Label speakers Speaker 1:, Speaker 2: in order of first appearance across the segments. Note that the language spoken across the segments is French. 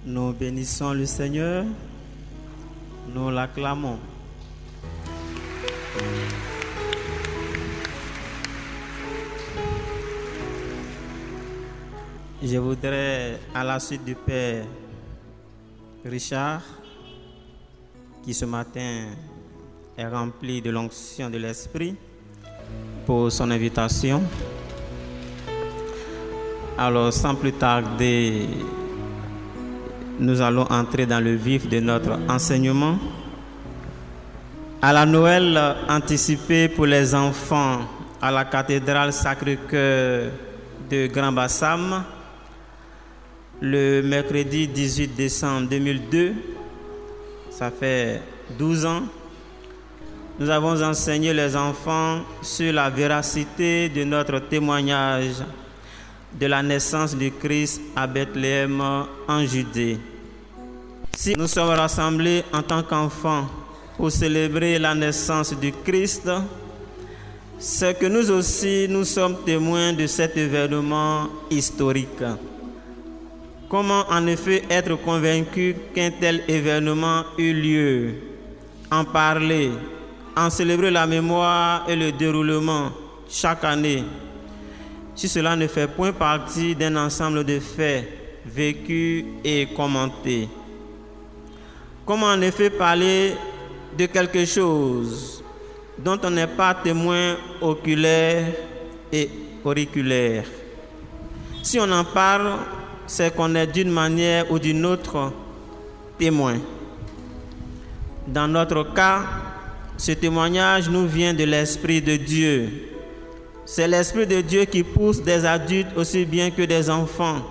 Speaker 1: Nous bénissons le Seigneur, nous l'acclamons. Je voudrais, à la suite du Père Richard, qui ce matin est rempli de l'onction de l'Esprit, pour son invitation. Alors, sans plus tarder, nous allons entrer dans le vif de notre enseignement. À la Noël anticipée pour les enfants à la cathédrale Sacré-Cœur de Grand Bassam, le mercredi 18 décembre 2002, ça fait 12 ans, nous avons enseigné les enfants sur la véracité de notre témoignage de la naissance du Christ à Bethléem en Judée. Si nous sommes rassemblés en tant qu'enfants pour célébrer la naissance du Christ, c'est que nous aussi nous sommes témoins de cet événement historique. Comment en effet être convaincu qu'un tel événement eut lieu? En parler, en célébrer la mémoire et le déroulement chaque année, si cela ne fait point partie d'un ensemble de faits vécus et commentés. Comment en effet parler de quelque chose dont on n'est pas témoin oculaire et auriculaire? Si on en parle, c'est qu'on est d'une manière ou d'une autre témoin. Dans notre cas, ce témoignage nous vient de l'Esprit de Dieu. C'est l'Esprit de Dieu qui pousse des adultes aussi bien que des enfants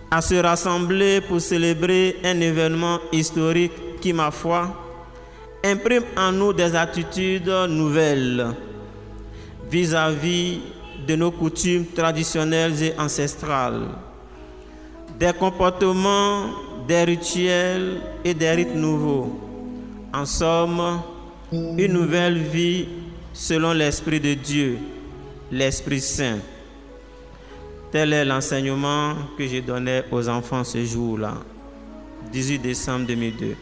Speaker 1: à se rassembler pour célébrer un événement historique qui, ma foi, imprime en nous des attitudes nouvelles vis-à-vis de nos coutumes traditionnelles et ancestrales, des comportements, des rituels et des rites nouveaux. En somme, une nouvelle vie selon l'Esprit de Dieu, l'Esprit Saint. Tel est l'enseignement que je donnais aux enfants ce jour-là, 18 décembre 2002.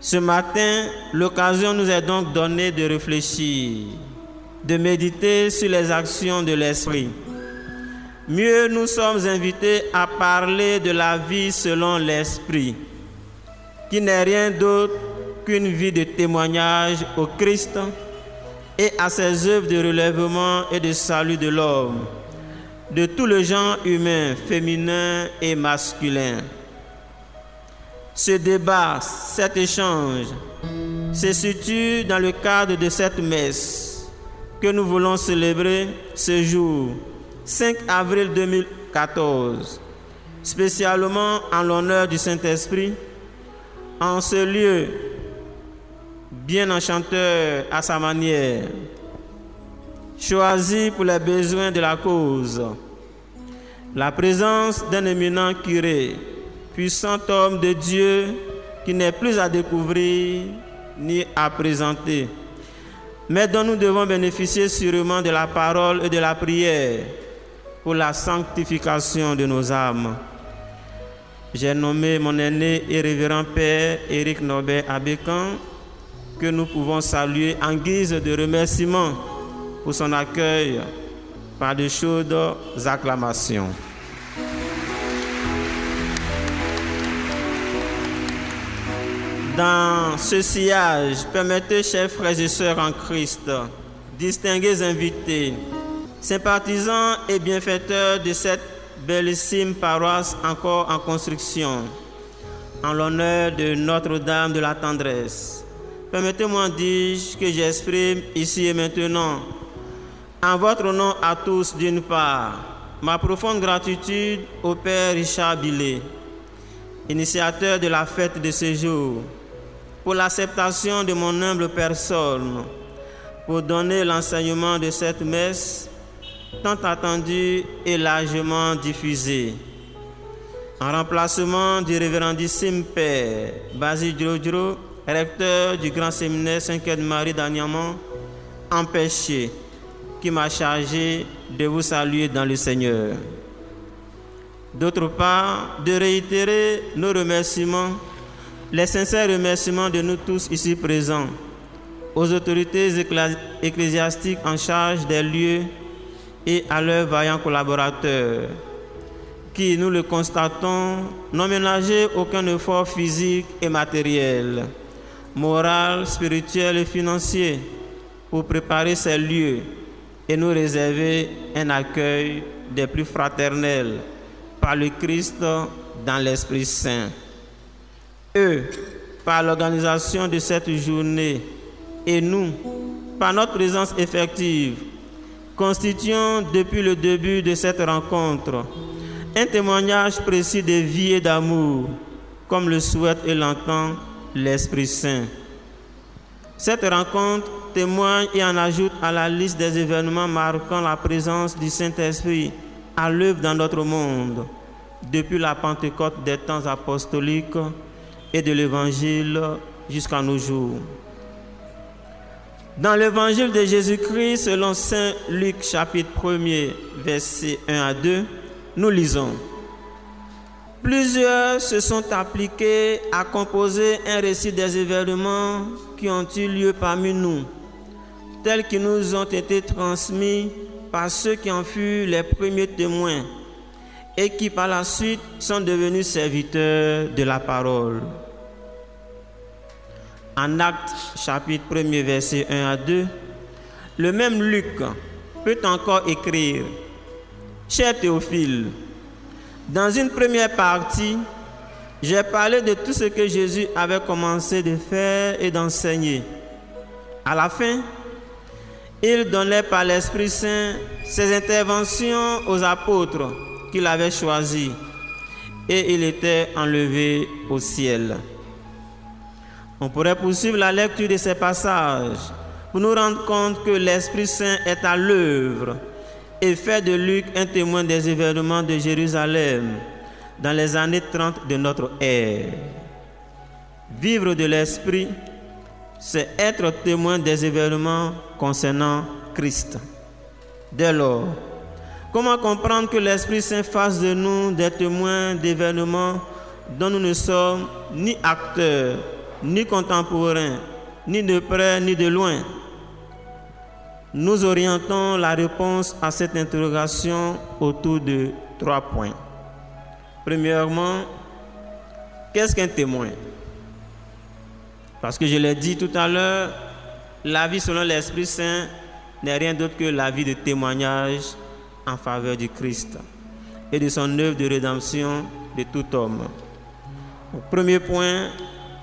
Speaker 1: Ce matin, l'occasion nous est donc donnée de réfléchir, de méditer sur les actions de l'Esprit. Mieux, nous sommes invités à parler de la vie selon l'Esprit, qui n'est rien d'autre qu'une vie de témoignage au Christ et à ses œuvres de relèvement et de salut de l'homme, de tout le genre humain, féminin et masculin. Ce débat, cet échange, se situe dans le cadre de cette messe que nous voulons célébrer ce jour, 5 avril 2014, spécialement en l'honneur du Saint-Esprit, en ce lieu bien enchanteur à sa manière, choisi pour les besoins de la cause. La présence d'un éminent curé, puissant homme de Dieu qui n'est plus à découvrir ni à présenter, mais dont nous devons bénéficier sûrement de la parole et de la prière pour la sanctification de nos âmes. J'ai nommé mon aîné et révérend Père Éric Norbert Abécan, que nous pouvons saluer en guise de remerciement pour son accueil par de chaudes acclamations. Dans ce sillage, permettez, chers frères et sœurs en Christ, distingués invités, sympathisants et bienfaiteurs de cette bellissime paroisse encore en construction, en l'honneur de Notre-Dame de la Tendresse, permettez-moi, dis-je, que j'exprime ici et maintenant, en votre nom à tous d'une part, ma profonde gratitude au Père Richard Billet, initiateur de la fête de ce jour, pour l'acceptation de mon humble personne, pour donner l'enseignement de cette messe tant attendue et largement diffusée. En remplacement du révérendissime Père Basile Djodjo, recteur du Grand Séminaire Sainte-Marie d'Aniamant, empêché, qui m'a chargé de vous saluer dans le Seigneur. D'autre part, de réitérer nos remerciements, les sincères remerciements de nous tous ici présents, aux autorités ecclésiastiques en charge des lieux et à leurs vaillants collaborateurs, qui, nous le constatons, n'ont ménagé aucun effort physique et matériel, moral, spirituel et financier pour préparer ces lieux et nous réserver un accueil des plus fraternels par le Christ dans l'Esprit Saint. Eux, par l'organisation de cette journée, et nous, par notre présence effective, constituons depuis le début de cette rencontre un témoignage précis de vie et d'amour, comme le souhaite et l'entend l'Esprit Saint. Cette rencontre témoigne et en ajoute à la liste des événements marquant la présence du Saint-Esprit à l'œuvre dans notre monde, depuis la Pentecôte des temps apostoliques et de l'Évangile jusqu'à nos jours. Dans l'Évangile de Jésus-Christ, selon Saint Luc, chapitre 1er, versets 1 à 2, nous lisons: Plusieurs se sont appliqués à composer un récit des événements qui ont eu lieu parmi nous, tels qu'ils nous ont été transmis par ceux qui en furent les premiers témoins et qui par la suite sont devenus serviteurs de la parole. En Actes, chapitre 1er, versets 1 à 2, le même Luc peut encore écrire: Cher Théophile, dans une première partie, j'ai parlé de tout ce que Jésus avait commencé de faire et d'enseigner. À la fin, il donnait par l'Esprit Saint ses interventions aux apôtres qu'il avait choisis, et il était enlevé au ciel. On pourrait poursuivre la lecture de ces passages pour nous rendre compte que l'Esprit Saint est à l'œuvre et fait de Luc un témoin des événements de Jérusalem dans les années 30 de notre ère. Vivre de l'Esprit, c'est être témoin des événements concernant Christ. Dès lors, comment comprendre que l'Esprit Saint fasse de nous des témoins d'événements dont nous ne sommes ni acteurs, ni contemporains, ni de près, ni de loin? Nous orientons la réponse à cette interrogation autour de 3 points. Premièrement, qu'est-ce qu'un témoin? Parce que je l'ai dit tout à l'heure, la vie selon l'Esprit Saint n'est rien d'autre que la vie de témoignage en faveur du Christ et de son œuvre de rédemption de tout homme. Premier point,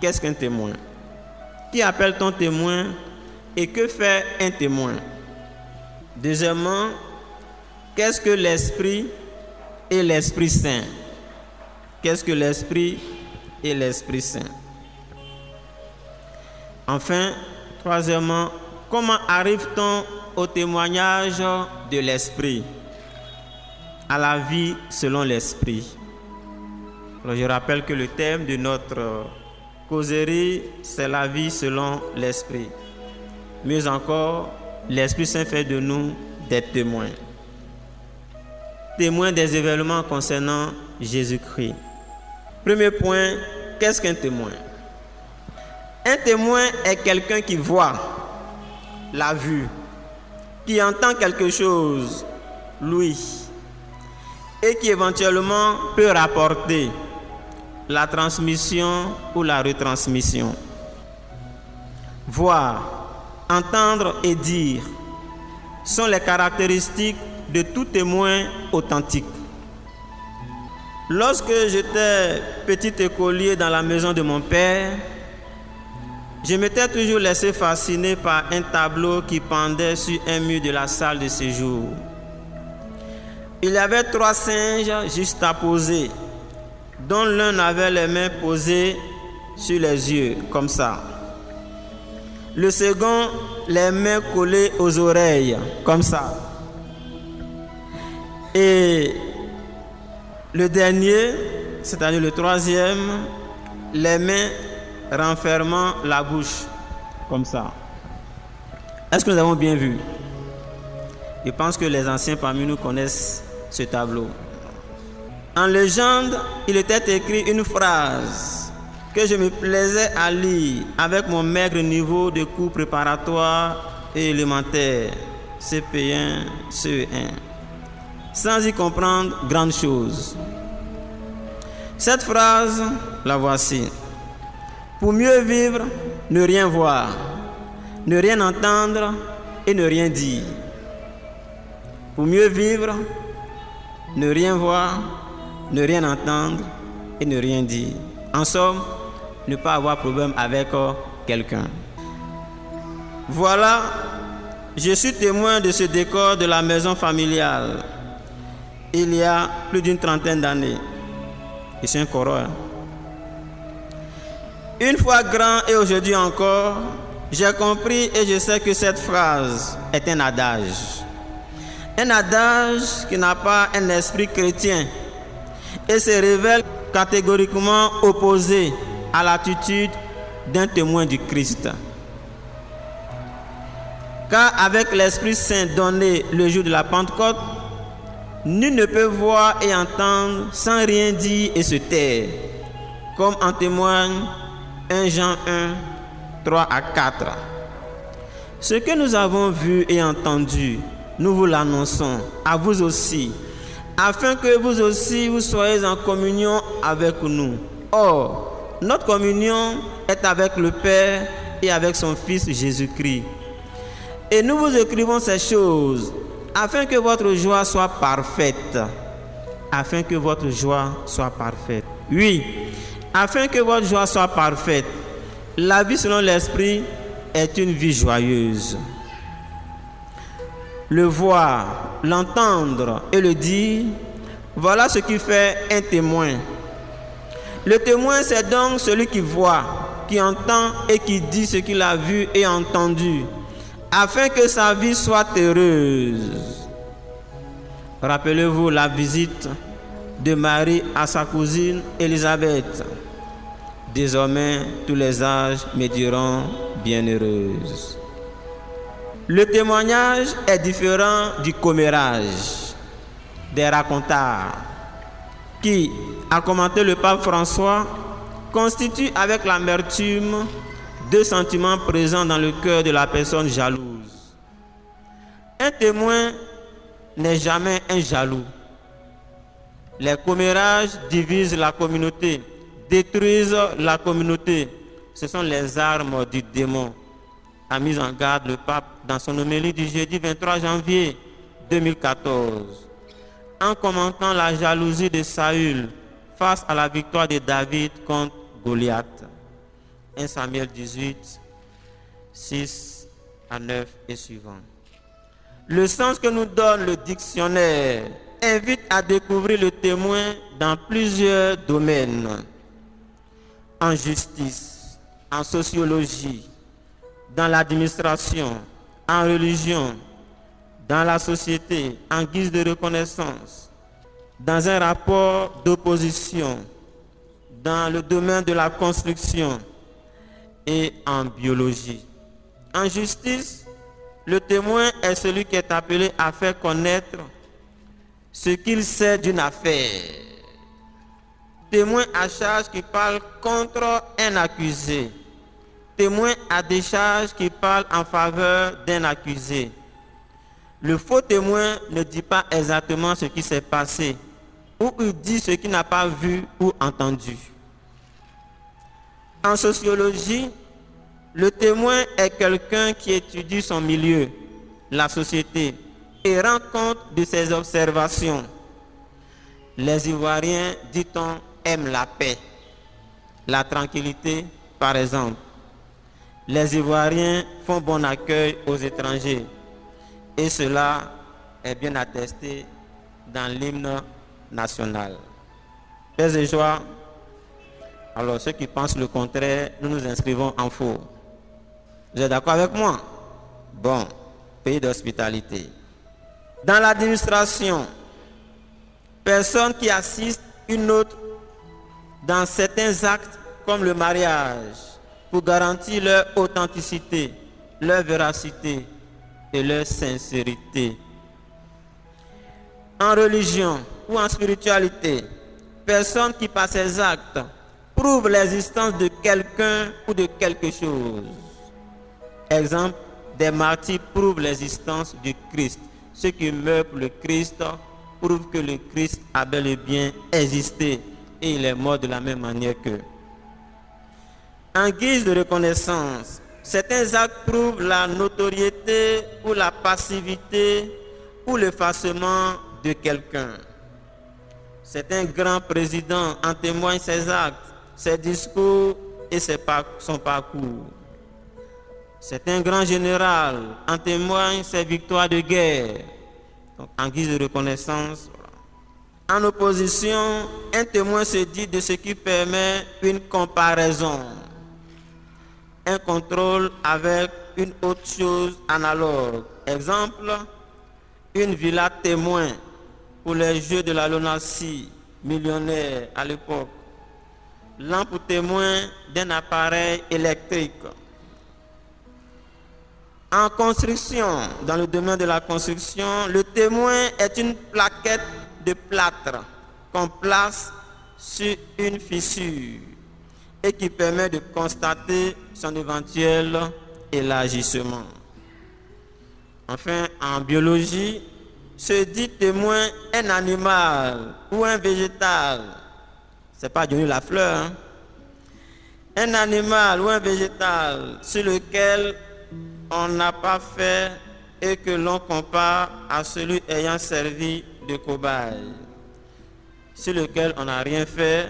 Speaker 1: qu'est-ce qu'un témoin? Qui appelle-t-on témoin et que fait un témoin? Deuxièmement, qu'est-ce que l'Esprit et l'Esprit Saint? Qu'est-ce que l'Esprit et l'Esprit Saint? Enfin, troisièmement, comment arrive-t-on au témoignage de l'Esprit, à la vie selon l'Esprit? Alors, je rappelle que le thème de notre causerie, c'est la vie selon l'Esprit. Mieux encore, l'Esprit Saint fait de nous des témoins. Témoins des événements concernant Jésus-Christ. Premier point, qu'est-ce qu'un témoin? Un témoin est quelqu'un qui voit la vue, qui entend quelque chose, l'ouïe, et qui éventuellement peut rapporter la transmission ou la retransmission. Voir, entendre et dire sont les caractéristiques de tout témoin authentique. Lorsque j'étais petit écolier dans la maison de mon père, je m'étais toujours laissé fasciner par un tableau qui pendait sur un mur de la salle de séjour. Il y avait 3 singes juste à poser, dont l'un avait les mains posées sur les yeux, comme ça. Le second, les mains collées aux oreilles, comme ça. Et le dernier, c'est-à-dire le troisième, les mains renfermant la bouche, comme ça. Est-ce que nous avons bien vu? Je pense que les anciens parmi nous connaissent ce tableau. En légende, il était écrit une phrase que je me plaisais à lire avec mon maigre niveau de cours préparatoires et élémentaires, CP1, CE1, sans y comprendre grande chose. Cette phrase, la voici. Pour mieux vivre, ne rien voir, ne rien entendre et ne rien dire. Pour mieux vivre, ne rien voir, ne rien entendre et ne rien dire. En somme, ne pas avoir problème avec quelqu'un. Voilà, je suis témoin de ce décor de la maison familiale il y a plus d'une trentaine d'années. Je suis un coro. Une fois grand et aujourd'hui encore, j'ai compris et je sais que cette phrase est un adage. Un adage qui n'a pas un esprit chrétien et se révèle catégoriquement opposé à l'attitude d'un témoin du Christ. Car avec l'Esprit Saint donné le jour de la Pentecôte, nul ne peut voir et entendre sans rien dire et se taire, comme en témoigne 1 Jean 1, 3 à 4. Ce que nous avons vu et entendu, nous vous l'annonçons à vous aussi, afin que vous aussi vous soyez en communion avec nous. Or, notre communion est avec le Père et avec son Fils Jésus-Christ. Et nous vous écrivons ces choses afin que votre joie soit parfaite. Afin que votre joie soit parfaite. Oui, afin que votre joie soit parfaite. La vie selon l'Esprit est une vie joyeuse. Le voir, l'entendre et le dire, voilà ce qui fait un témoin. Le témoin, c'est donc celui qui voit, qui entend et qui dit ce qu'il a vu et entendu, afin que sa vie soit heureuse. Rappelez-vous la visite de Marie à sa cousine Élisabeth. Désormais, tous les âges me diront bienheureuse. Le témoignage est différent du commérage, des racontards, qui, a commenté le pape François, constitue avec l'amertume deux sentiments présents dans le cœur de la personne jalouse. Un témoin n'est jamais un jaloux. Les commérages divisent la communauté, détruisent la communauté. Ce sont les armes du démon, a mis en garde le pape dans son homélie du jeudi 23 janvier 2014, en commentant la jalousie de Saül face à la victoire de David contre Goliath. 1 Samuel 18, 6 à 9 et suivant. Le sens que nous donne le dictionnaire invite à découvrir le témoin dans plusieurs domaines. En justice, en sociologie, dans l'administration, en religion, dans la société, en guise de reconnaissance, dans un rapport d'opposition, dans le domaine de la construction et en biologie. En justice, le témoin est celui qui est appelé à faire connaître ce qu'il sait d'une affaire. Témoin à charge qui parle contre un accusé. Témoin à décharge qui parle en faveur d'un accusé. Le faux témoin ne dit pas exactement ce qui s'est passé, ou il dit ce qu'il n'a pas vu ou entendu. En sociologie, le témoin est quelqu'un qui étudie son milieu, la société, et rend compte de ses observations. Les Ivoiriens, dit-on, aiment la paix, la tranquillité, par exemple. Les Ivoiriens font bon accueil aux étrangers, et cela est bien attesté dans l'hymne national. Paix et joie. Alors ceux qui pensent le contraire, nous nous inscrivons en faux. Vous êtes d'accord avec moi? Bon, pays d'hospitalité. Dans l'administration, personne qui assiste une autre dans certains actes comme le mariage pour garantir leur authenticité, leur véracité et leur sincérité. En religion ou en spiritualité, personne qui par ses actes prouve l'existence de quelqu'un ou de quelque chose. Exemple, des martyrs prouvent l'existence du Christ. Ceux qui meurent pour le Christ prouvent que le Christ a bel et bien existé et il est mort de la même manière qu'eux. En guise de reconnaissance, certains actes prouvent la notoriété ou la passivité ou l'effacement de quelqu'un. Certains grands présidents en témoignent ses actes, ses discours et son parcours. Certains grands généraux en témoignent ses victoires de guerre. Donc, en guise de reconnaissance. En opposition, un témoin se dit de ce qui permet une comparaison, un contrôle avec une autre chose analogue. Exemple, une villa témoin pour les jeux de la Lonassi, millionnaire à l'époque. Lampe témoin d'un appareil électrique. En construction, dans le domaine de la construction, le témoin est une plaquette de plâtre qu'on place sur une fissure et qui permet de constater son éventuel élargissement. Enfin, en biologie, se dit témoin un animal ou un végétal. C'est pas Johnny Lafleur, hein? Un animal ou un végétal sur lequel on n'a pas fait et que l'on compare à celui ayant servi de cobaye, sur lequel on n'a rien fait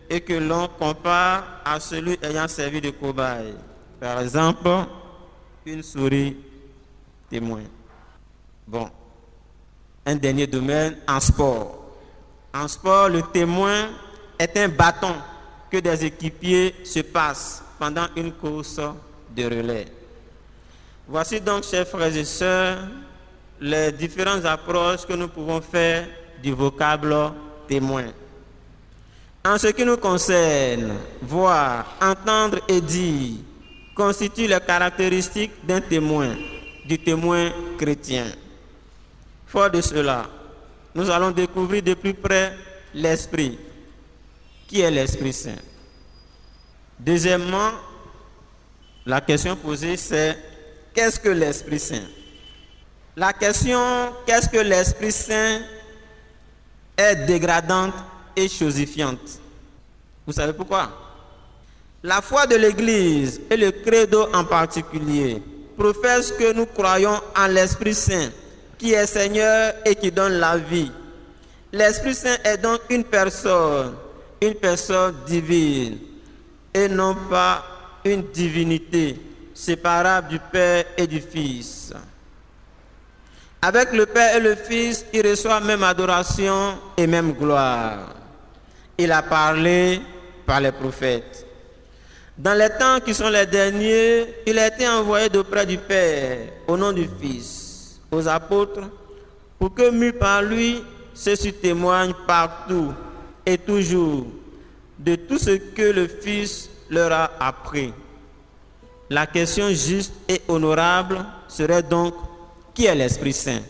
Speaker 1: et que l'on compare à celui ayant servi de cobaye. Par exemple, une souris témoin. Bon, un dernier domaine, en sport. En sport, le témoin est un bâton que des équipiers se passent pendant une course de relais. Voici donc, chers frères et sœurs, les différentes approches que nous pouvons faire du vocable témoin. En ce qui nous concerne, voir, entendre et dire constituent les caractéristiques d'un témoin, du témoin chrétien. Fort de cela, nous allons découvrir de plus près l'Esprit. Qui est l'Esprit Saint? Deuxièmement, la question posée, c'est qu'est-ce que l'Esprit Saint? La question qu'est-ce que l'Esprit Saint est dégradante et chosifiante. Vous savez pourquoi? La foi de l'Église et le credo en particulier professent que nous croyons en l'Esprit Saint qui est Seigneur et qui donne la vie. L'Esprit Saint est donc une personne divine et non pas une divinité séparable du Père et du Fils. Avec le Père et le Fils, il reçoit même adoration et même gloire. Il a parlé par les prophètes. Dans les temps qui sont les derniers, il a été envoyé d'auprès du Père au nom du Fils, aux apôtres, pour que mus par lui, ceux-ci témoignent partout et toujours de tout ce que le Fils leur a appris. La question juste et honorable serait donc: qui est l'Esprit Saint?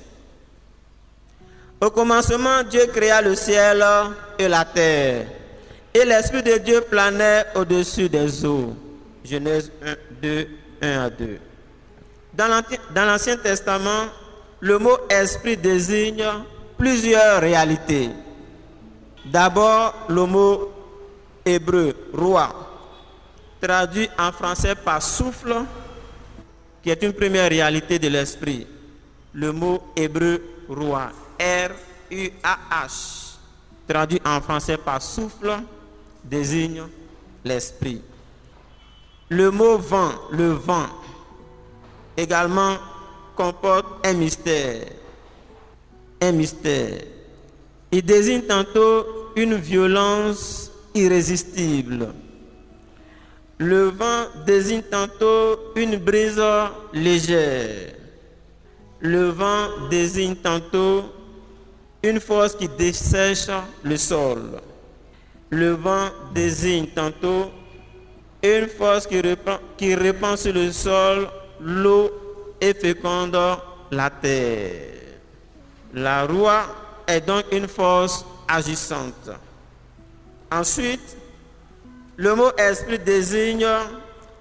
Speaker 1: Au commencement, Dieu créa le ciel et la terre, et l'Esprit de Dieu planait au-dessus des eaux. Genèse 1, 2, 1 à 2. Dans l'Ancien Testament, le mot esprit désigne plusieurs réalités. D'abord, le mot hébreu, roi, traduit en français par souffle, qui est une première réalité de l'esprit. Le mot hébreu roi, R-U-A-H, traduit en français par souffle, désigne l'esprit. Le mot vent, le vent, également comporte un mystère. Un mystère. Il désigne tantôt une violence irrésistible. Le vent désigne tantôt une brise légère. Le vent désigne tantôt une force qui dessèche le sol. Le vent désigne tantôt une force qui répand sur le sol l'eau et féconde la terre. La roue est donc une force agissante. Ensuite, le mot esprit désigne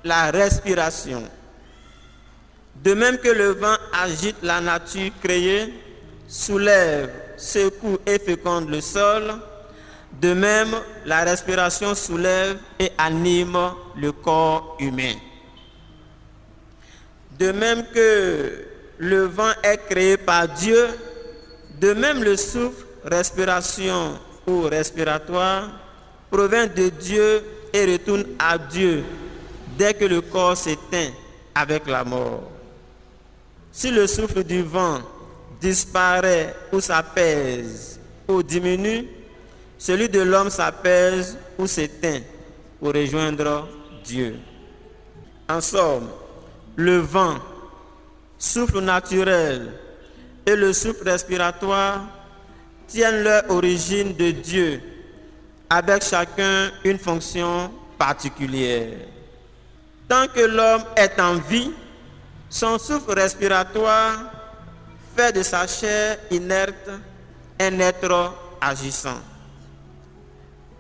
Speaker 1: la respiration. De même que le vent agite la nature créée, soulève, secoue et féconde le sol, de même la respiration soulève et anime le corps humain. De même que le vent est créé par Dieu, de même le souffle, respiration ou respiratoire, provient de Dieu et retourne à Dieu dès que le corps s'éteint avec la mort. Si le souffle du vent disparaît ou s'apaise ou diminue, celui de l'homme s'apaise ou s'éteint pour rejoindre Dieu. En somme, le vent, souffle naturel et le souffle respiratoire tiennent leur origine de Dieu, avec chacun une fonction particulière. Tant que l'homme est en vie, son souffle respiratoire fait de sa chair inerte un être agissant.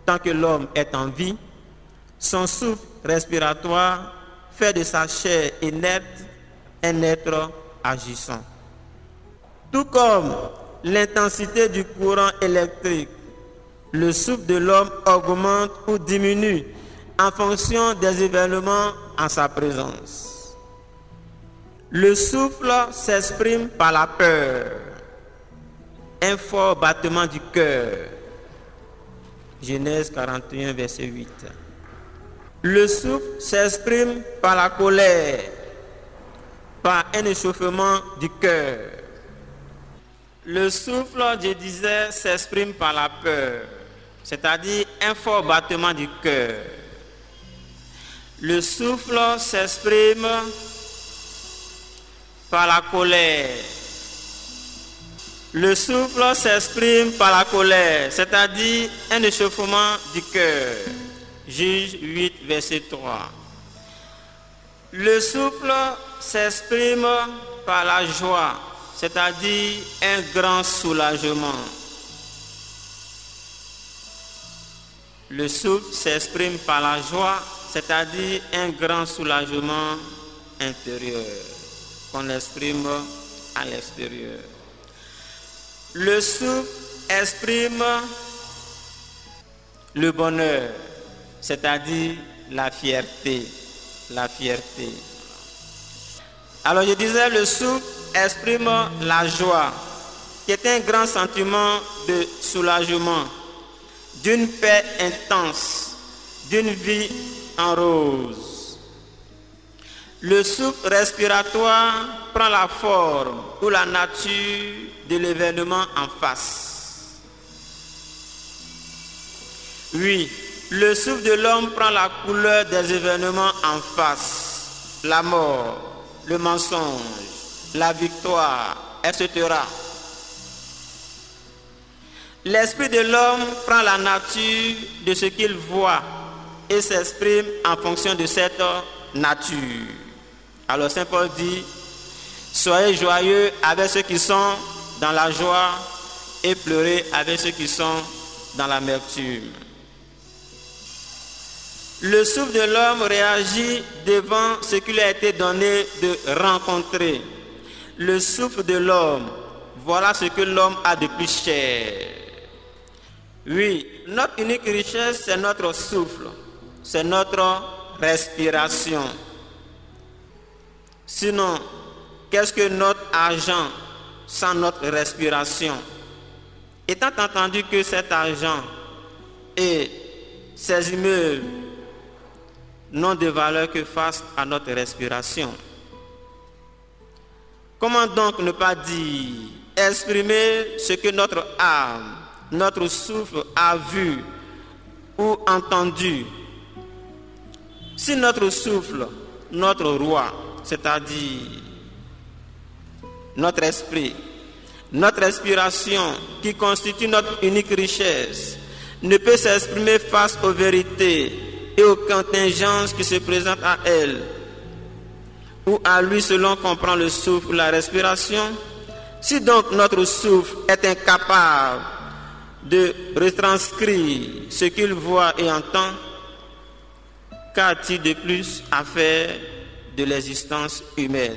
Speaker 1: Tant que l'homme est en vie, son souffle respiratoire fait de sa chair inerte un être agissant. Tout comme l'intensité du courant électrique, le souffle de l'homme augmente ou diminue en fonction des événements en sa présence. Le souffle s'exprime par la peur, un fort battement du cœur. Genèse 41, verset 8. Le souffle s'exprime par la colère, par un échauffement du cœur. Le souffle, je disais, s'exprime par la peur, c'est-à-dire un fort battement du cœur. Le souffle s'exprime par la colère. Le souffle s'exprime par la colère, c'est-à-dire un échauffement du cœur. Juge 8, verset 3. Le souffle s'exprime par la joie, c'est-à-dire un grand soulagement. Le souffle s'exprime par la joie, c'est-à-dire un grand soulagement intérieur qu'on exprime à l'extérieur. Le souffle exprime le bonheur, c'est-à-dire la fierté. La fierté. Alors je disais, le souffle exprime la joie, qui est un grand sentiment de soulagement, d'une paix intense, d'une vie en rose. Le souffle respiratoire prend la forme ou la nature de l'événement en face. Oui, le souffle de l'homme prend la couleur des événements en face. La mort, le mensonge, la victoire, etc. L'esprit de l'homme prend la nature de ce qu'il voit et s'exprime en fonction de cette nature. Alors Saint Paul dit, soyez joyeux avec ceux qui sont dans la joie et pleurez avec ceux qui sont dans l'amertume. Le souffle de l'homme réagit devant ce qui lui a été donné de rencontrer. Le souffle de l'homme, voilà ce que l'homme a de plus cher. Oui, notre unique richesse, c'est notre souffle, c'est notre respiration. Sinon, qu'est-ce que notre argent sans notre respiration? Étant entendu que cet argent et ces immeubles n'ont de valeur que face à notre respiration. Comment donc ne pas dire, exprimer ce que notre âme, notre souffle a vu ou entendu? Si notre souffle, notre roi, c'est-à-dire notre esprit, notre respiration qui constitue notre unique richesse, ne peut s'exprimer face aux vérités et aux contingences qui se présentent à elle, ou à lui selon qu'on prend le souffle ou la respiration. Si donc notre souffle est incapable de retranscrire ce qu'il voit et entend, qu'a-t-il de plus à faire de l'existence humaine?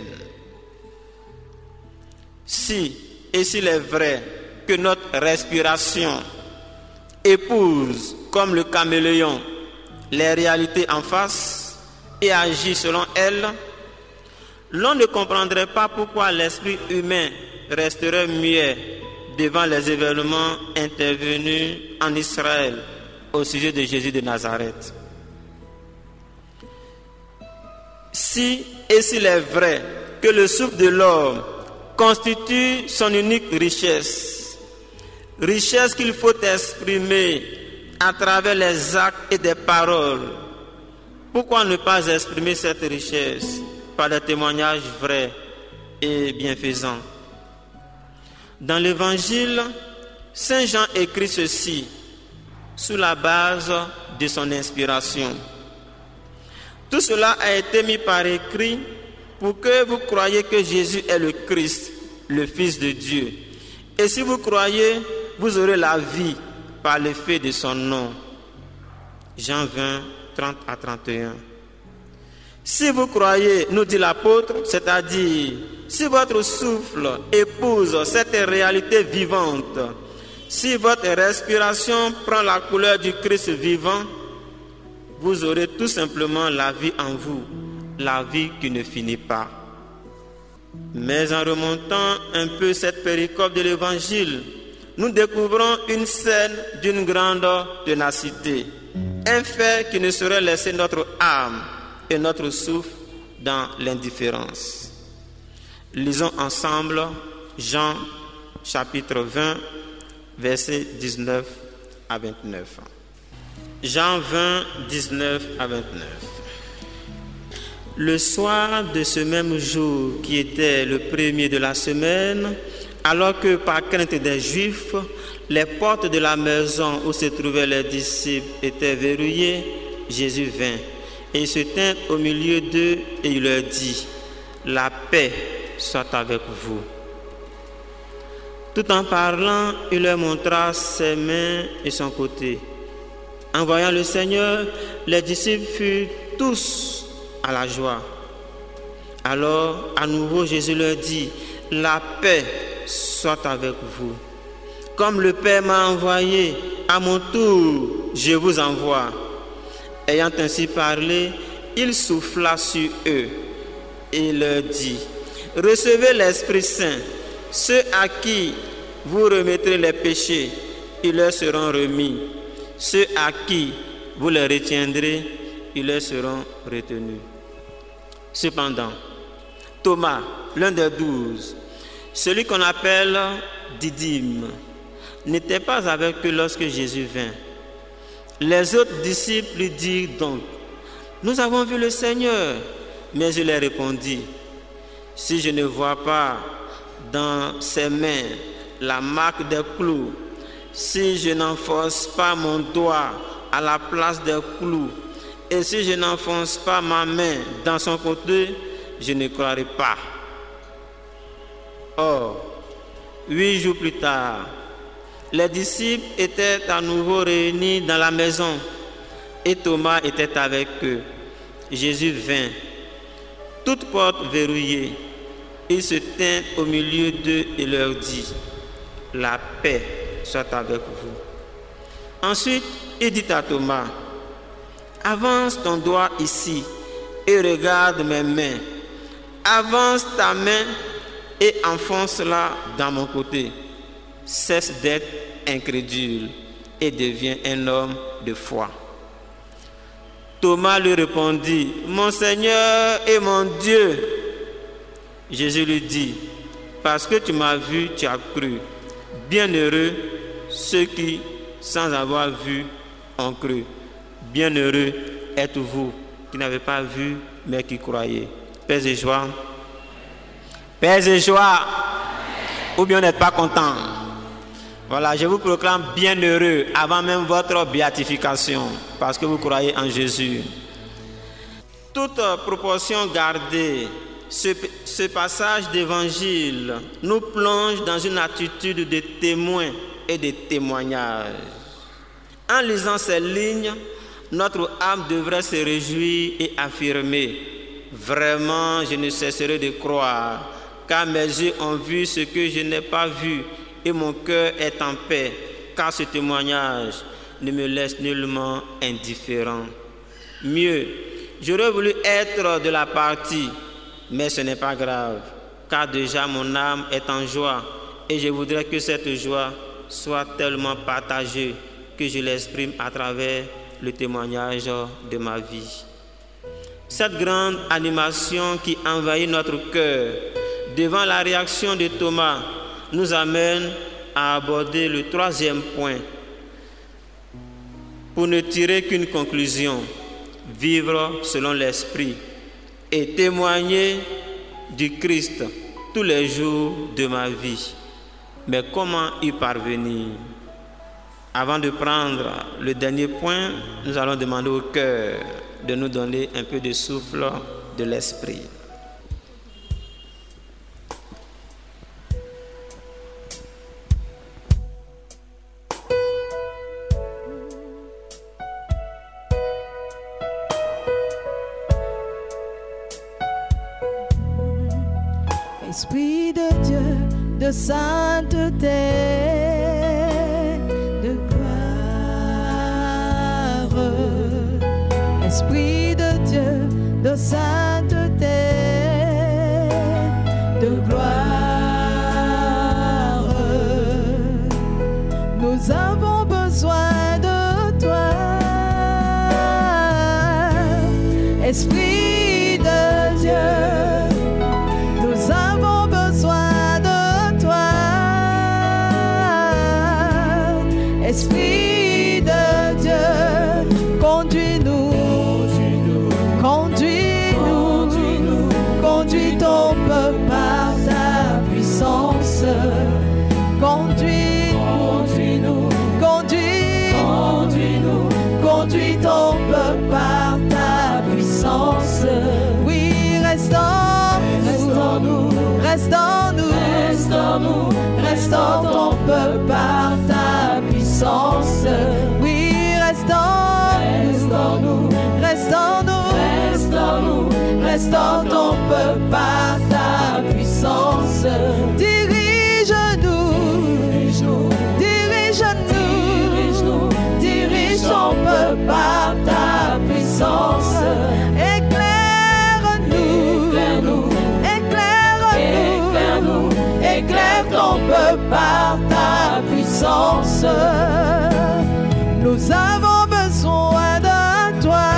Speaker 1: Si, et s'il est vrai que notre respiration épouse comme le caméléon les réalités en face et agit selon elles, l'on ne comprendrait pas pourquoi l'esprit humain resterait muet devant les événements intervenus en Israël au sujet de Jésus de Nazareth. Si et s'il est vrai que le souffle de l'homme constitue son unique richesse, richesse qu'il faut exprimer à travers les actes et des paroles, pourquoi ne pas exprimer cette richesse par des témoignages vrais et bienfaisants? Dans l'Évangile, Saint Jean écrit ceci sous la base de son inspiration. Tout cela a été mis par écrit pour que vous croyiez que Jésus est le Christ, le Fils de Dieu. Et si vous croyez, vous aurez la vie par l'effet de son nom. Jean 20, 30 à 31. Si vous croyez, nous dit l'apôtre, c'est-à-dire si votre souffle épouse cette réalité vivante, si votre respiration prend la couleur du Christ vivant, vous aurez tout simplement la vie en vous, la vie qui ne finit pas. Mais en remontant un peu cette péricope de l'Évangile, nous découvrons une scène d'une grande ténacité, un fait qui ne saurait laisser notre âme et notre souffle dans l'indifférence. Lisons ensemble Jean chapitre 20, versets 19 à 29. Jean 20, 19 à 29. Le soir de ce même jour qui était le premier de la semaine, alors que par crainte des Juifs, les portes de la maison où se trouvaient les disciples étaient verrouillées, Jésus vint et il se tint au milieu d'eux et il leur dit: la paix soit avec vous. Tout en parlant, il leur montra ses mains et son côté. En voyant le Seigneur, les disciples furent tous à la joie. Alors, à nouveau, Jésus leur dit: la paix soit avec vous. Comme le Père m'a envoyé, à mon tour, je vous envoie. Ayant ainsi parlé, il souffla sur eux et leur dit: recevez l'Esprit Saint. Ceux à qui vous remettrez les péchés, ils leur seront remis. Ceux à qui vous les retiendrez, ils leur seront retenus. Cependant, Thomas, l'un des 12, celui qu'on appelle Didyme, n'était pas avec eux lorsque Jésus vint. Les autres disciples lui dirent donc: nous avons vu le Seigneur. Mais il leur répondit: si je ne vois pas dans ses mains la marque des clous, si je n'enfonce pas mon doigt à la place des clous, et si je n'enfonce pas ma main dans son côté, je ne croirai pas. Or, 8 jours plus tard, les disciples étaient à nouveau réunis dans la maison et Thomas était avec eux. Jésus vint, toutes portes verrouillées. Il se tint au milieu d'eux et leur dit: la paix soit avec vous. Ensuite, il dit à Thomas: avance ton doigt ici et regarde mes mains. Avance ta main et enfonce-la dans mon côté. Cesse d'être incrédule et deviens un homme de foi. Thomas lui répondit: mon Seigneur et mon Dieu. Jésus lui dit: parce que tu m'as vu, tu as cru. Bienheureux ceux qui, sans avoir vu, ont cru. Bienheureux êtes-vous qui n'avez pas vu, mais qui croyez. Paix et joie. Paix et joie. Ou bien vous n'êtes pas content. Voilà, je vous proclame bienheureux avant même votre béatification, parce que vous croyez en Jésus. Toute proportion gardée, ce passage d'évangile nous plonge dans une attitude de témoin et de témoignage. En lisant ces lignes, notre âme devrait se réjouir et affirmer: vraiment, je ne cesserai de croire, car mes yeux ont vu ce que je n'ai pas vu, et mon cœur est en paix, car ce témoignage ne me laisse nullement indifférent. Mieux, j'aurais voulu être de la partie, mais ce n'est pas grave, car déjà mon âme est en joie, et je voudrais que cette joie soit tellement partagée que je l'exprime à travers le témoignage de ma vie. Cette grande animation qui envahit notre cœur devant la réaction de Thomas nous amène à aborder le troisième point. Pour ne tirer qu'une conclusion: vivre selon l'Esprit et témoigner du Christ tous les jours de ma vie. Mais comment y parvenir? Avant de prendre le dernier point, nous allons demander au cœur de nous donner un peu de souffle de l'Esprit.
Speaker 2: Esprit de Dieu, de sainteté, de gloire. Esprit de Dieu, de sainteté, de gloire. Nous avons besoin de toi, Esprit de Dieu. Nous avons besoin de toi, Esprit de Dieu. Conduis-nous, conduis-nous, conduis ton peuple par ta puissance. Conduis-nous, conduis-nous, conduis ton peuple par ta puissance. Oui, restons-nous, restons ton peuple par ta puissance. Oui, restons ton peuple par ta puissance. Dirige ton peuple par ta puissance. Éclaire ton peuple par ta puissance. Nous avons besoin de toi,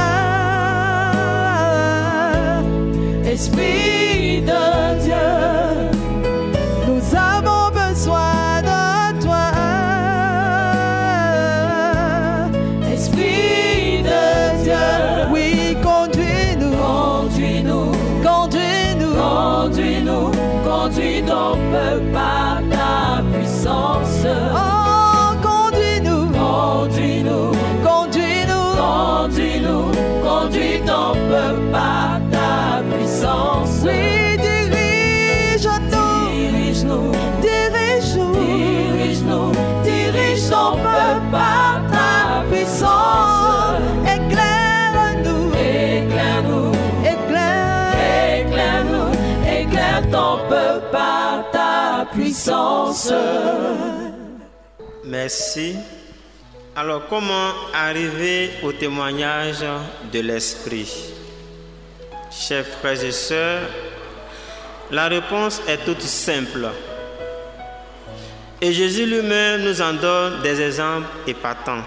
Speaker 2: Esprit de Dieu. Nous avons besoin de toi, Esprit de Dieu. Oui, conduis-nous, conduis ton peuple par ta puissance. Oh, conduis-nous, conduis ton peuple par ta puissance. Oui, dirige ton peuple par ta puissance. Éclaire ton peuple par ta puissance.
Speaker 1: Merci. Alors, comment arriver au témoignage de l'Esprit? Chers frères et sœurs, la réponse est toute simple. Et Jésus lui-même nous en donne des exemples épatants.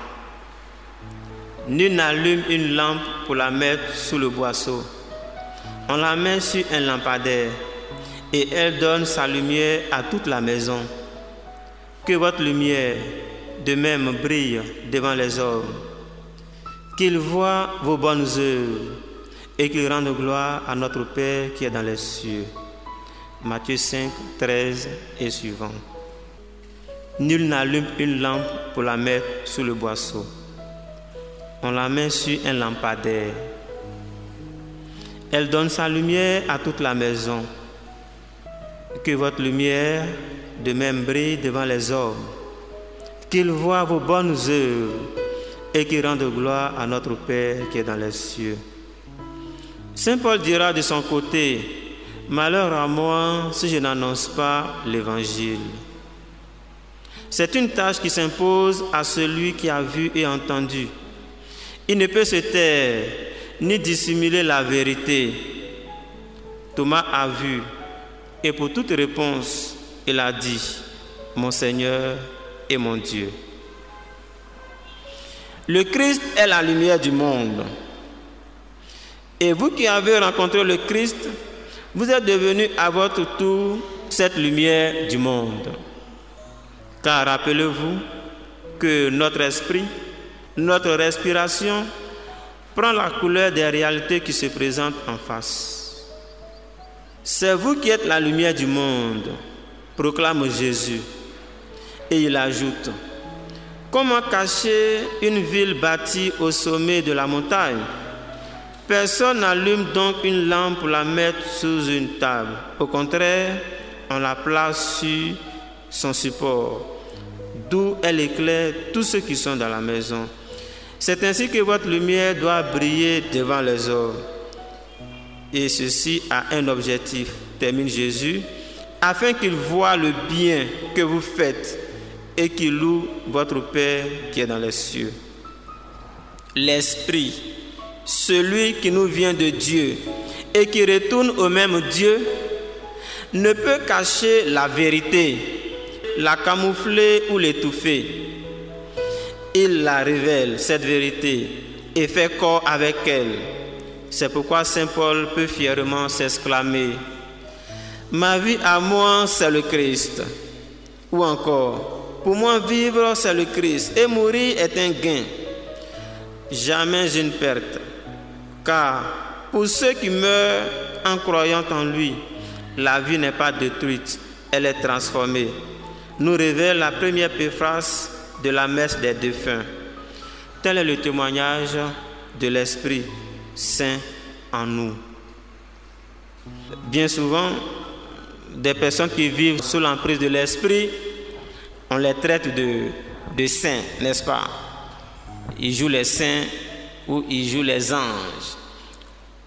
Speaker 1: Nul n'allume une lampe pour la mettre sous le boisseau. On la met sur un lampadaire et elle donne sa lumière à toute la maison. Que votre lumière de même brille devant les hommes, qu'ils voient vos bonnes œuvres et qu'ils rendent gloire à notre Père qui est dans les cieux. Matthieu 5, 13 et suivant. Nul n'allume une lampe pour la mettre sous le boisseau. On la met sur un lampadaire. Elle donne sa lumière à toute la maison. Que votre lumière de même brille devant les hommes, qu'ils voient vos bonnes œuvres et qu'ils rendent gloire à notre Père qui est dans les cieux. Saint Paul dira de son côté, « Malheur à moi si je n'annonce pas l'Évangile. » C'est une tâche qui s'impose à celui qui a vu et entendu. Il ne peut se taire ni dissimuler la vérité. Thomas a vu et pour toute réponse, il a dit, « Mon Seigneur et mon Dieu. » Le Christ est la lumière du monde. Et vous qui avez rencontré le Christ, vous êtes devenus à votre tour cette lumière du monde. Car rappelez-vous que notre esprit, notre respiration prend la couleur des réalités qui se présentent en face. C'est vous qui êtes la lumière du monde, proclame Jésus. Et il ajoute, comment cacher une ville bâtie au sommet de la montagne? Personne n'allume donc une lampe pour la mettre sous une table. Au contraire, on la place sur son support, d'où elle éclaire tous ceux qui sont dans la maison. C'est ainsi que votre lumière doit briller devant les hommes. Et ceci a un objectif, termine Jésus, afin qu'ils voient le bien que vous faites et qu'ils louent votre Père qui est dans les cieux. L'Esprit, celui qui nous vient de Dieu et qui retourne au même Dieu, ne peut cacher la vérité, la camoufler ou l'étouffer. Il la révèle, cette vérité, et fait corps avec elle. C'est pourquoi Saint Paul peut fièrement s'exclamer, « Ma vie à moi, c'est le Christ. » Ou encore, « Pour moi, vivre, c'est le Christ, et mourir est un gain. » Jamais une perte. Car pour ceux qui meurent en croyant en lui, la vie n'est pas détruite, elle est transformée. Nous révèle la première préface de la messe des défunts. Tel est le témoignage de l'Esprit Saint en nous. Bien souvent, des personnes qui vivent sous l'emprise de l'Esprit, on les traite de saints, n'est-ce pas? Ils jouent les saints ou ils jouent les anges,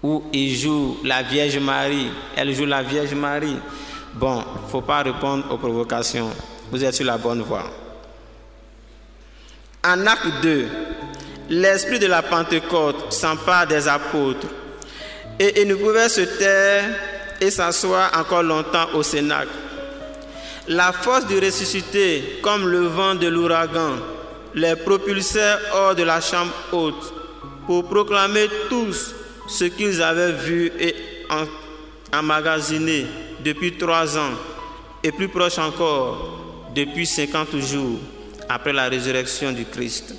Speaker 1: ou ils jouent la Vierge Marie, elle joue la Vierge Marie. Bon, il ne faut pas répondre aux provocations, vous êtes sur la bonne voie. En acte 2, l'esprit de la Pentecôte s'empare des apôtres et ils ne pouvaient se taire et s'asseoir encore longtemps au cénacle. La force du ressuscité, comme le vent de l'ouragan, les propulsait hors de la chambre haute pour proclamer tous ce qu'ils avaient vu et emmagasiné depuis 3 ans et plus proche encore depuis 50 jours après la résurrection du Christ.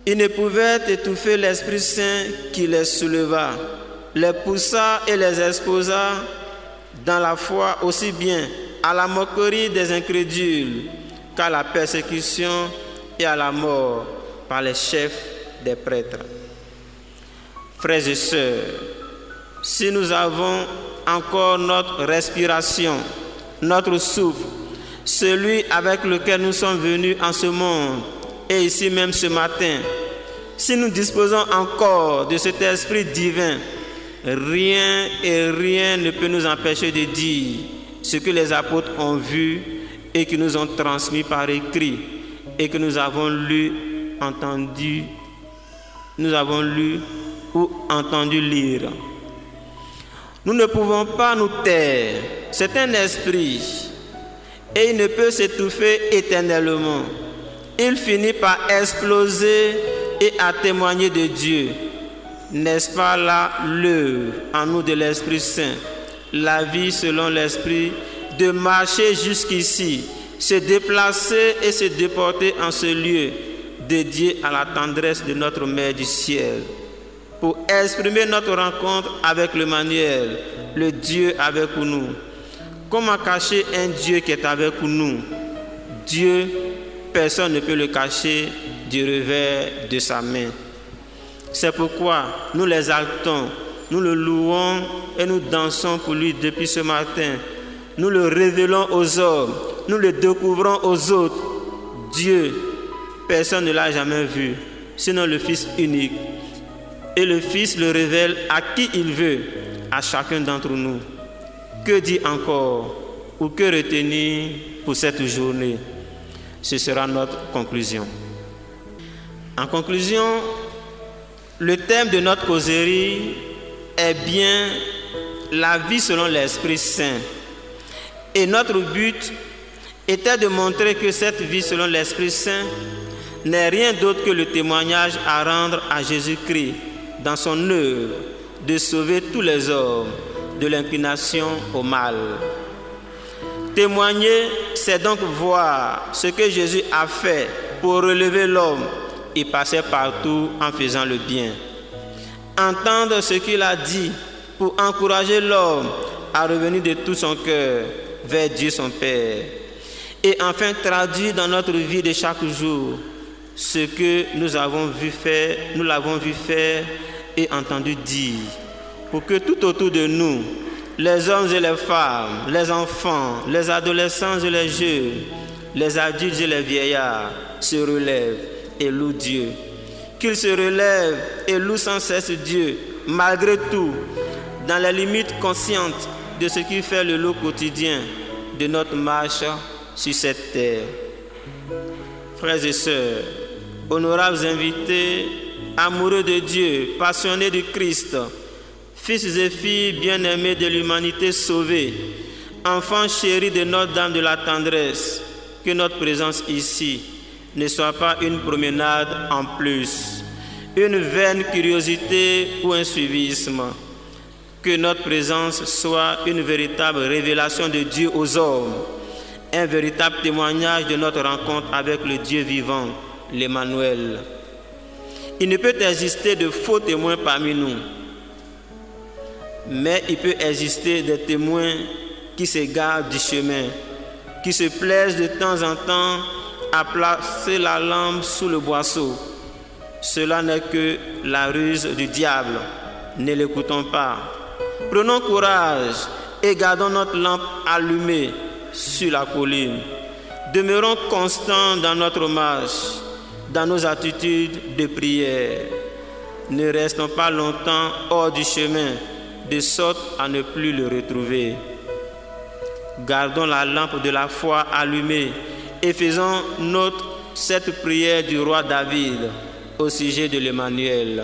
Speaker 1: Ils ne pouvaient étouffer l'Esprit Saint qui les souleva, les poussa et les exposa dans la foi aussi bien à la moquerie des incrédules qu'à la persécution et à la mort par les chefs des prêtres. Frères et sœurs, si nous avons encore notre respiration, notre souffle, celui avec lequel nous sommes venus en ce monde et ici même ce matin, si nous disposons encore de cet esprit divin, rien et rien ne peut nous empêcher de dire ce que les apôtres ont vu et que nous ont transmis par écrit et que nous avons lu, entendu, ou entendu lire. Nous ne pouvons pas nous taire. C'est un esprit et il ne peut s'étouffer éternellement. Il finit par exploser et à témoigner de Dieu. N'est-ce pas là l'œuvre en nous de l'Esprit Saint, la vie selon l'Esprit, de marcher jusqu'ici, se déplacer et se déporter en ce lieu dédié à la tendresse de notre Mère du ciel, pour exprimer notre rencontre avec l'Emmanuel, le Dieu avec nous. Comment cacher un Dieu qui est avec nous? Dieu, personne ne peut le cacher du revers de sa main. C'est pourquoi nous l'exaltons, nous le louons et nous dansons pour lui depuis ce matin. Nous le révélons aux hommes nous le découvrons aux autres. Dieu, personne ne l'a jamais vu, sinon le Fils unique. Et le Fils le révèle à qui il veut, à chacun d'entre nous. Que dire encore ou que retenir pour cette journée? Ce sera notre conclusion. En conclusion, le thème de notre causerie est bien la vie selon l'Esprit Saint. Et notre but était de montrer que cette vie selon l'Esprit Saint n'est rien d'autre que le témoignage à rendre à Jésus-Christ dans son œuvre de sauver tous les hommes de l'inclination au mal. Témoigner, c'est donc voir ce que Jésus a fait pour relever l'homme et passer partout en faisant le bien. Entendre ce qu'il a dit pour encourager l'homme à revenir de tout son cœur vers Dieu son Père. Et enfin traduire dans notre vie de chaque jour ce que nous l'avons vu faire et entendu dire, pour que tout autour de nous, les hommes et les femmes, les enfants, les adolescents et les jeunes, les adultes et les vieillards se relèvent et louent Dieu. Qu'ils se relèvent et louent sans cesse Dieu, malgré tout, dans les limites conscientes de ce qui fait le lot quotidien de notre marche sur cette terre. Frères et sœurs, honorables invités, amoureux de Dieu, passionnés du Christ, fils et filles bien-aimés de l'humanité sauvée, enfants chéris de Notre-Dame de la tendresse, que notre présence ici ne soit pas une promenade en plus, une vaine curiosité ou un suivisme. Que notre présence soit une véritable révélation de Dieu aux hommes, un véritable témoignage de notre rencontre avec le Dieu vivant, l'Emmanuel. Il ne peut exister de faux témoins parmi nous, mais il peut exister des témoins qui s'égarent du chemin, qui se plaisent de temps en temps à placer la lampe sous le boisseau. Cela n'est que la ruse du diable. Ne l'écoutons pas. Prenons courage et gardons notre lampe allumée sur la colline. Demeurons constants dans notre marche, dans nos attitudes de prière. Ne restons pas longtemps hors du chemin, de sorte à ne plus le retrouver. Gardons la lampe de la foi allumée et faisons cette prière du roi David au sujet de l'Emmanuel.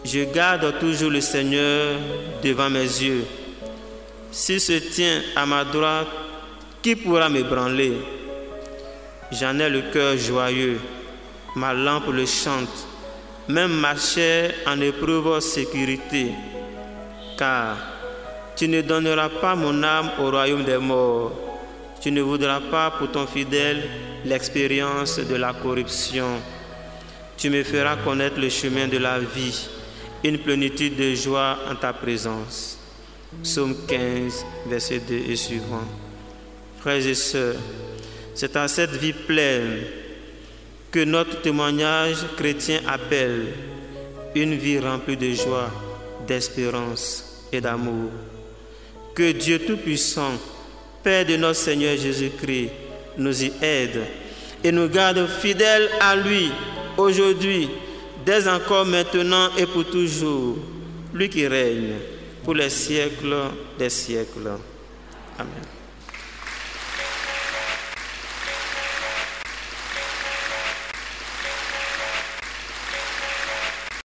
Speaker 1: Je garde toujours le Seigneur devant mes yeux. S'il se tient à ma droite, qui pourra m'ébranler? J'en ai le cœur joyeux, ma lampe le chante, même ma chair en éprouve sécurité. Car tu ne donneras pas mon âme au royaume des morts. Tu ne voudras pas pour ton fidèle l'expérience de la corruption. Tu me feras connaître le chemin de la vie, une plénitude de joie en ta présence. Psaume 15, verset 2 et suivant. Frères et sœurs, c'est à cette vie pleine que notre témoignage chrétien appelle une vie remplie de joie, d'espérance et d'amour. Que Dieu Tout-Puissant, Père de notre Seigneur Jésus-Christ, nous y aide et nous garde fidèles à lui aujourd'hui, dès encore maintenant et pour toujours, lui qui règne pour les siècles des siècles. Amen.